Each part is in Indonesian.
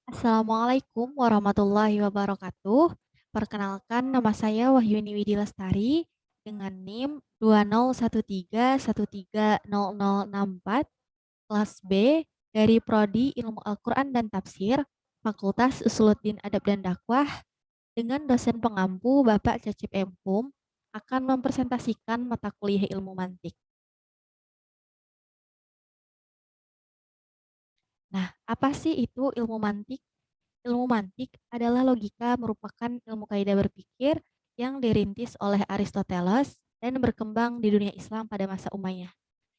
Assalamualaikum warahmatullahi wabarakatuh. Perkenalkan nama saya Wahyuni Widi Lestari dengan NIM 2013130064 kelas B dari Prodi Ilmu Al-Quran dan Tafsir Fakultas Usuluddin Adab dan Dakwah dengan dosen pengampu Bapak Cecep Empum akan mempresentasikan mata kuliah ilmu mantik. Nah, apa sih itu ilmu mantik? Ilmu mantik adalah logika merupakan ilmu kaidah berpikir yang dirintis oleh Aristoteles dan berkembang di dunia Islam pada masa Umayyah.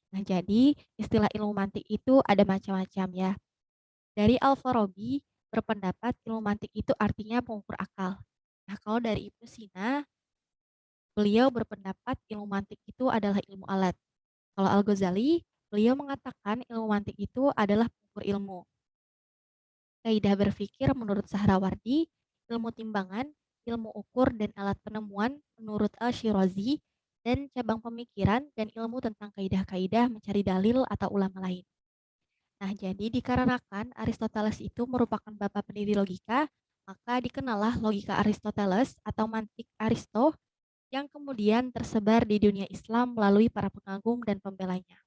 Nah, jadi istilah ilmu mantik itu ada macam-macam ya. Dari Al-Farabi berpendapat ilmu mantik itu artinya pengukur akal. Nah, kalau dari Ibnu Sina, beliau berpendapat ilmu mantik itu adalah ilmu alat. Kalau Al-Ghazali, beliau mengatakan ilmu mantik itu adalah pengukur ilmu. Kaidah berpikir menurut Sahrawardi, ilmu timbangan, ilmu ukur dan alat penemuan menurut Al-Shirazi, dan cabang pemikiran dan ilmu tentang kaidah-kaidah mencari dalil atau ulama lain. Nah, jadi dikarenakan Aristoteles itu merupakan bapak pendiri logika, maka dikenallah logika Aristoteles atau mantik Aristo yang kemudian tersebar di dunia Islam melalui para pengagum dan pembelanya.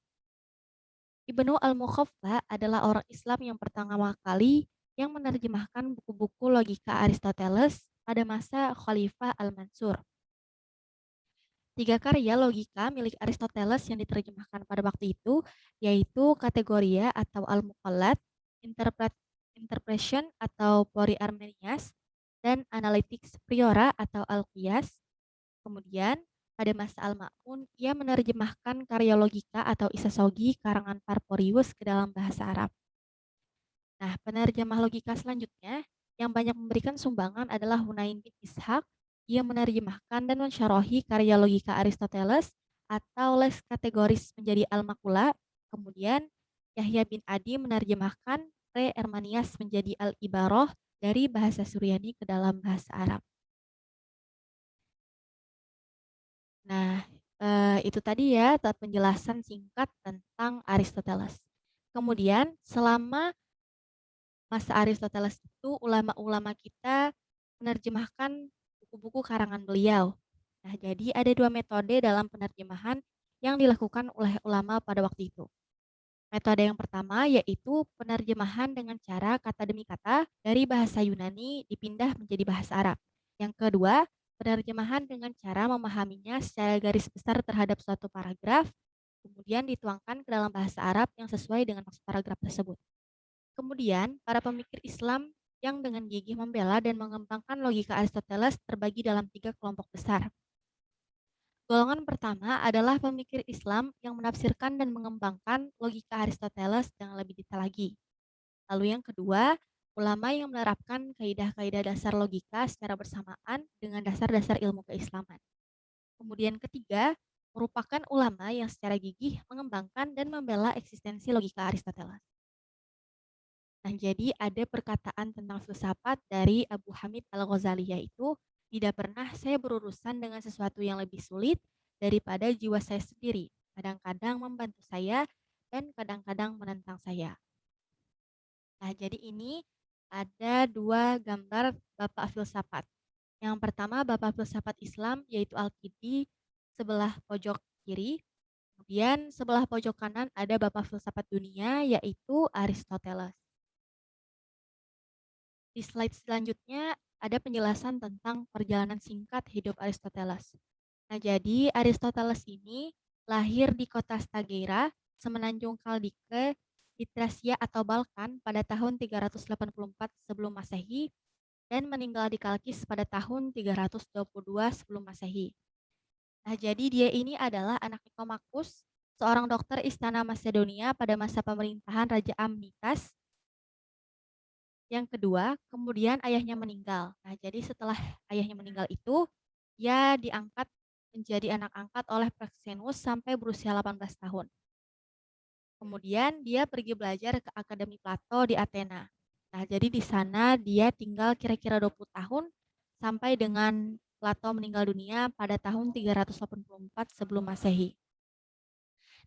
Ibnu Al-Mukhaffa adalah orang Islam yang pertama kali yang menerjemahkan buku-buku logika Aristoteles pada masa Khalifah Al-Mansur. Tiga karya logika milik Aristoteles yang diterjemahkan pada waktu itu yaitu Kategoria atau Al-Muqallad, Interpretation atau Pori Armenias, dan Analytics Priora atau Al-Qiyas. Kemudian, pada masa Al-Ma'mun, ia menerjemahkan karya logika atau Isasogi karangan Parporius ke dalam bahasa Arab. Nah, penerjemah logika selanjutnya yang banyak memberikan sumbangan adalah Hunain bin Ishaq. Ia menerjemahkan dan mensyarahi karya logika Aristoteles atau Les Kategoris menjadi Al-Maqula. Kemudian, Yahya bin Adi menerjemahkan Re Ermanias menjadi Al-Ibaroh dari bahasa Suryani ke dalam bahasa Arab. Nah, itu tadi ya penjelasan singkat tentang Aristoteles. Kemudian, selama masa Aristoteles itu ulama-ulama kita menerjemahkan buku-buku karangan beliau. Nah, jadi ada dua metode dalam penerjemahan yang dilakukan oleh ulama pada waktu itu. Metode yang pertama yaitu penerjemahan dengan cara kata demi kata dari bahasa Yunani dipindah menjadi bahasa Arab. Yang kedua, penerjemahan dengan cara memahaminya secara garis besar terhadap suatu paragraf, kemudian dituangkan ke dalam bahasa Arab yang sesuai dengan maksud paragraf tersebut. Kemudian, para pemikir Islam yang dengan gigih membela dan mengembangkan logika Aristoteles terbagi dalam tiga kelompok besar. Golongan pertama adalah pemikir Islam yang menafsirkan dan mengembangkan logika Aristoteles dengan lebih detail lagi. Lalu yang kedua, ulama yang menerapkan kaidah-kaidah dasar logika secara bersamaan dengan dasar-dasar ilmu keislaman. Kemudian ketiga, merupakan ulama yang secara gigih mengembangkan dan membela eksistensi logika Aristoteles. Nah, jadi ada perkataan tentang filsafat dari Abu Hamid Al-Ghazali yaitu, tidak pernah saya berurusan dengan sesuatu yang lebih sulit daripada jiwa saya sendiri. Kadang-kadang membantu saya dan kadang-kadang menentang saya. Nah, jadi ini ada dua gambar bapak filsafat. Yang pertama bapak filsafat Islam yaitu Al-Kindi sebelah pojok kiri. Kemudian sebelah pojok kanan ada bapak filsafat dunia yaitu Aristoteles. Di slide selanjutnya ada penjelasan tentang perjalanan singkat hidup Aristoteles. Nah, jadi Aristoteles ini lahir di kota Stagira, semenanjung Kaldike, di Tracia atau Balkan pada tahun 384 sebelum Masehi dan meninggal di Kalkis pada tahun 322 sebelum Masehi. Nah, jadi dia ini adalah anak Nikomakus, seorang dokter istana Macedonia pada masa pemerintahan Raja Amnitas. Yang kedua, kemudian ayahnya meninggal. Nah, jadi setelah ayahnya meninggal itu, dia diangkat menjadi anak angkat oleh Praxenus sampai berusia 18 tahun. Kemudian dia pergi belajar ke Akademi Plato di Athena. Nah, jadi di sana dia tinggal kira-kira 20 tahun sampai dengan Plato meninggal dunia pada tahun 384 sebelum Masehi.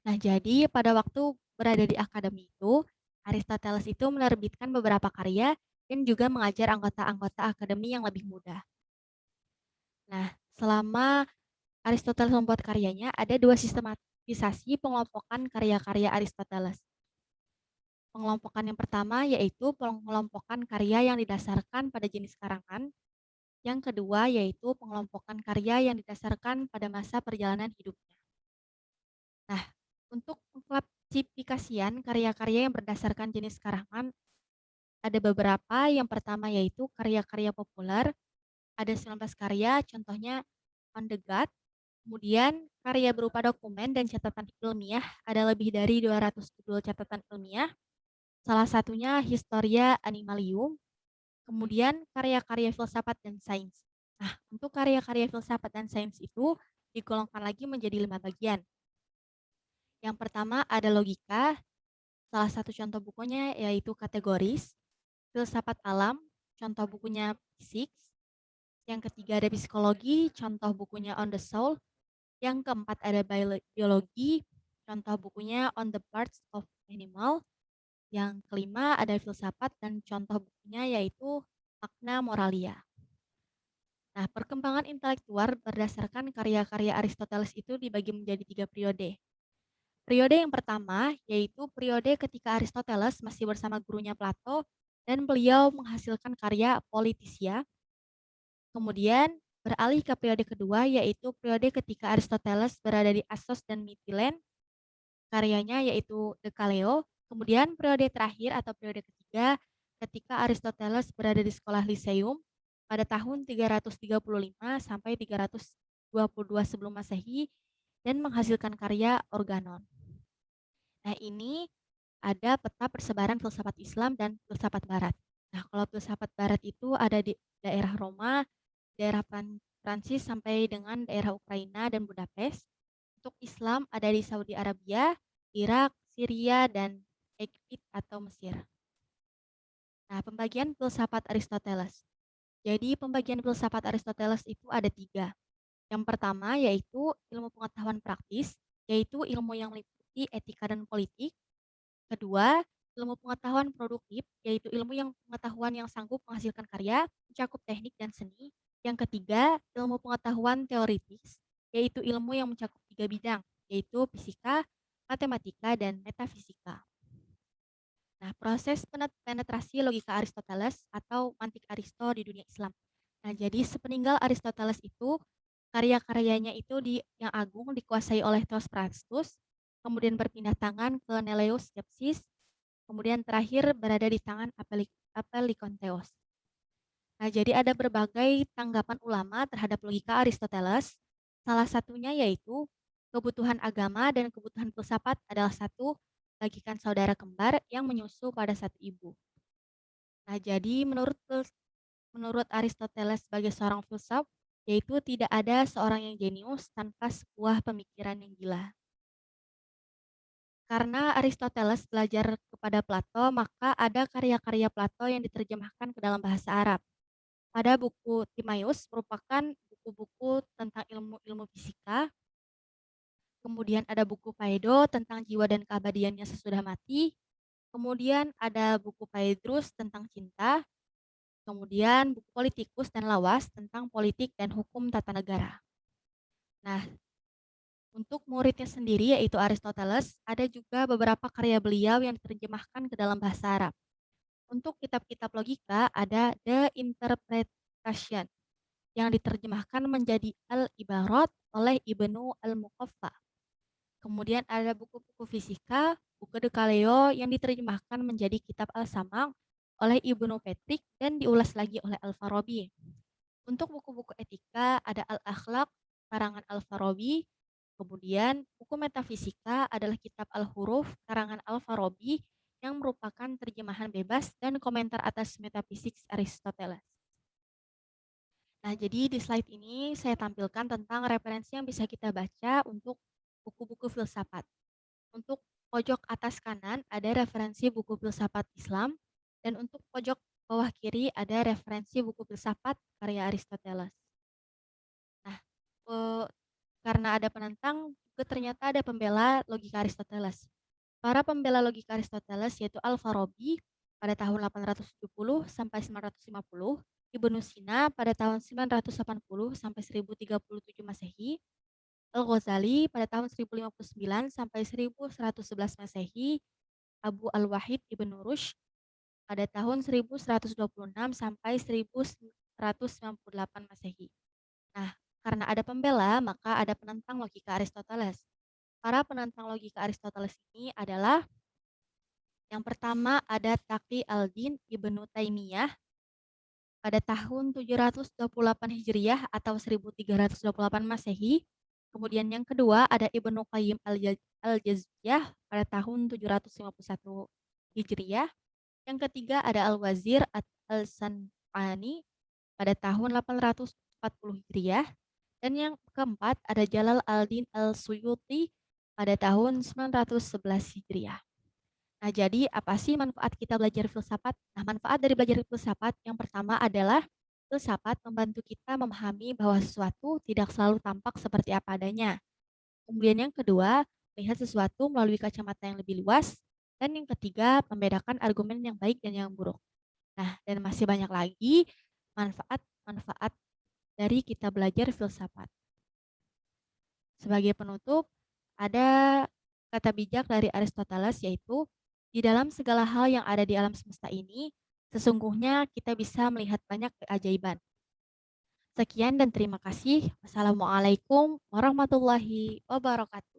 Nah, jadi pada waktu berada di akademi itu, Aristoteles itu menerbitkan beberapa karya dan juga mengajar anggota-anggota akademi yang lebih muda. Nah, selama Aristoteles membuat karyanya, ada dua sistematisasi pengelompokan karya-karya Aristoteles. Pengelompokan yang pertama yaitu pengelompokan karya yang didasarkan pada jenis karangan. Yang kedua yaitu pengelompokan karya yang didasarkan pada masa perjalanan hidupnya. Nah, untuk pengklasifikasian karya-karya yang berdasarkan jenis karangan, ada beberapa. Yang pertama yaitu karya-karya populer. Ada 19 karya, contohnya On the God. Kemudian karya berupa dokumen dan catatan ilmiah, ada lebih dari 200 judul catatan ilmiah. Salah satunya Historia Animalium. Kemudian karya-karya filsafat dan sains. Nah, untuk karya-karya filsafat dan sains itu digolongkan lagi menjadi 5 bagian. Yang pertama ada logika, salah satu contoh bukunya yaitu Kategoris. Filsafat alam, contoh bukunya Fisik. Yang ketiga ada psikologi, contoh bukunya On the Soul. Yang keempat ada biologi, contoh bukunya On the Parts of Animal. Yang kelima ada filsafat dan contoh bukunya yaitu Magna Moralia. Nah, perkembangan intelektual berdasarkan karya-karya Aristoteles itu dibagi menjadi 3 periode. Periode yang pertama yaitu periode ketika Aristoteles masih bersama gurunya Plato dan beliau menghasilkan karya Politisia. Kemudian beralih ke periode kedua yaitu periode ketika Aristoteles berada di Assos dan Mytilene, karyanya yaitu De Kaleo. Kemudian periode terakhir atau periode ketiga ketika Aristoteles berada di sekolah Lyceum pada tahun 335 sampai 322 sebelum Masehi dan menghasilkan karya Organon. Nah, ini ada peta persebaran filsafat Islam dan filsafat Barat. Nah, kalau filsafat Barat itu ada di daerah Roma, daerah Prancis sampai dengan daerah Ukraina dan Budapest. Untuk Islam ada di Saudi Arabia, Irak, Syria, dan Egypt atau Mesir. Nah, pembagian filsafat Aristoteles. Jadi, pembagian filsafat Aristoteles itu ada 3. Yang pertama yaitu ilmu pengetahuan praktis, yaitu ilmu yang meliputi etika dan politik. Kedua, ilmu pengetahuan produktif, yaitu ilmu yang pengetahuan yang sanggup menghasilkan karya, mencakup teknik dan seni. Yang ketiga, ilmu pengetahuan teoritis, yaitu ilmu yang mencakup 3 bidang, yaitu fisika, matematika, dan metafisika. Nah, proses penetrasi logika Aristoteles atau mantik Aristo di dunia Islam. Nah, jadi sepeninggal Aristoteles itu, karya-karyanya itu yang agung dikuasai oleh Theophrastus, kemudian berpindah tangan ke Neleus Skepsis, kemudian terakhir berada di tangan Apellikontheos. Nah, jadi ada berbagai tanggapan ulama terhadap logika Aristoteles. Salah satunya yaitu kebutuhan agama dan kebutuhan filsafat adalah satu bagikan saudara kembar yang menyusu pada satu ibu. Nah, jadi menurut Aristoteles sebagai seorang filsuf, yaitu tidak ada seorang yang jenius tanpa sebuah pemikiran yang gila. Karena Aristoteles belajar kepada Plato, maka ada karya-karya Plato yang diterjemahkan ke dalam bahasa Arab. Pada buku Timaeus merupakan buku-buku tentang ilmu-ilmu fisika. Kemudian ada buku Phaedo tentang jiwa dan keabadiannya sesudah mati. Kemudian ada buku Phaedrus tentang cinta. Kemudian buku Politikus dan Lawas tentang politik dan hukum tata negara. Nah, untuk muridnya sendiri yaitu Aristoteles, ada juga beberapa karya beliau yang diterjemahkan ke dalam bahasa Arab. Untuk kitab-kitab logika ada The Interpretation yang diterjemahkan menjadi Al-Ibarat oleh Ibnu Al-Muqaffa. Kemudian ada buku-buku fisika, buku De Kaleo yang diterjemahkan menjadi kitab Al-Samang oleh Ibnu Petrik dan diulas lagi oleh Al-Farabi. Untuk buku-buku etika ada Al-Akhlaq karangan Al-Farabi. Kemudian buku metafisika adalah kitab Al-Huruf karangan Al-Farabi yang merupakan terjemahan bebas dan komentar atas metafisik Aristoteles. Nah, jadi di slide ini saya tampilkan tentang referensi yang bisa kita baca untuk buku-buku filsafat. Untuk pojok atas kanan ada referensi buku filsafat Islam, dan untuk pojok bawah kiri ada referensi buku filsafat karya Aristoteles. Nah, karena ada penentang, juga ternyata ada pembela logika Aristoteles. Para pembela logika Aristoteles yaitu Al-Farabi pada tahun 870 sampai 950, Ibnu Sina pada tahun 980 sampai 1037 Masehi, Al-Ghazali pada tahun 1059 sampai 1111 Masehi, Abu Al-Wahid Ibnu Rushd pada tahun 1126 sampai 1198 Masehi. Nah, karena ada pembela, maka ada penentang logika Aristoteles. Para penentang logika Aristoteles ini adalah yang pertama ada Taqi al-Din Ibnu Taimiyah pada tahun 728 Hijriah atau 1328 Masehi. Kemudian yang kedua ada Ibnu Qayyim al-Jauziyah pada tahun 751 Hijriah. Yang ketiga ada Al-Wazir al-San'ani pada tahun 840 Hijriah. Dan yang keempat ada Jalal al-Din al-Suyuti pada tahun 911 Hijriah. Nah, jadi apa sih manfaat kita belajar filsafat? Nah, manfaat dari belajar filsafat yang pertama adalah filsafat membantu kita memahami bahwa sesuatu tidak selalu tampak seperti apa adanya. Kemudian yang kedua, melihat sesuatu melalui kacamata yang lebih luas. Dan yang ketiga, membedakan argumen yang baik dan yang buruk. Nah, dan masih banyak lagi manfaat-manfaat dari kita belajar filsafat. Sebagai penutup, ada kata bijak dari Aristoteles yaitu, di dalam segala hal yang ada di alam semesta ini, sesungguhnya kita bisa melihat banyak keajaiban. Sekian dan terima kasih. Wassalamualaikum warahmatullahi wabarakatuh.